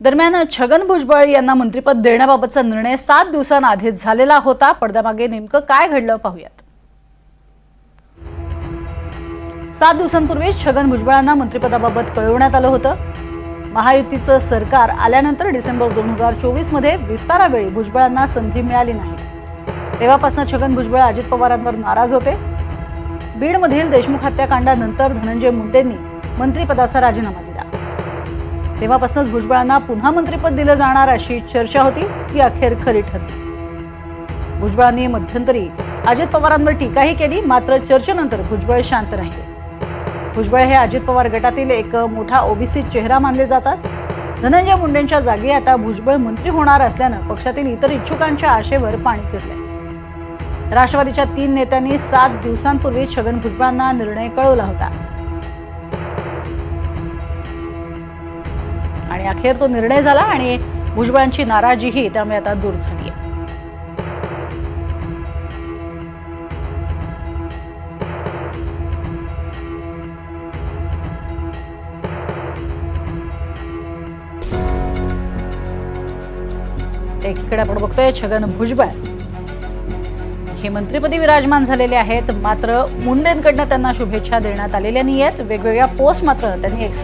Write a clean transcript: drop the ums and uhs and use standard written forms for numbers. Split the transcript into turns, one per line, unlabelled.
दरम्यान छगन भुजबळ यांना मंत्रिपद देण्याबाबतचा निर्णय 7 दिवसांआधीच झालेला होता। पडद्यामागे नेमकं काय घडलं पाहूयात। 7 दिवसांपूर्वी छगन भुजबळांना मंत्रिपदाबाबत कळवण्यात आलं होतं। महायुतीचं सरकार आल्यानंतर डिसेंबर 2024 मध्ये विस्तारावेळी भुजबळांना संधी मिळाली नाही। तेव्हापासून छगन भुजबळ अजित पवारांवर नाराज होते। बीडमधील देशमुख हत्याकांडानंतर धनंजय मुंडेंनी मंत्रिपदाचा राजीनामा दिला। तेव्हापासूनच भुजबळांना पुन्हा मंत्रिपद दिलं जाणार अशी चर्चा होती, ती अखेर खरी ठरली। भुजबळांनी मध्यंतरी अजित पवारांवर टीकाही केली, मात्र चर्चेनंतर भुजबळ शांत राहिले। भुजबळ हे अजित पवार गटातील एक मोठा ओबीसी चेहरा मानले जातात। धनंजय मुंडेंच्या जागी आता भुजबळ मंत्री होणार असल्यानं पक्षातील इतर इच्छुकांच्या आशेवर पाणी फिरले। राष्ट्रवादीच्या 3 नेत्यांनी 7 दिवसांपूर्वी छगन भुजबळांना निर्णय कळवला होता आणि अखेर तो निर्णय झाला आणि भुजबळांची नाराजीही त्यामुळे आता दूर झाली आहे। एकीकडे आपण बघतोय छगन भुजबळ हे मंत्रिपदी विराजमान झालेले आहेत, मात्र मुंडेंकडनं त्यांना शुभेच्छा देण्यात आलेल्या नाहीयेत। वेगवेगळ्या पोस्ट मात्र त्यांनी एक्स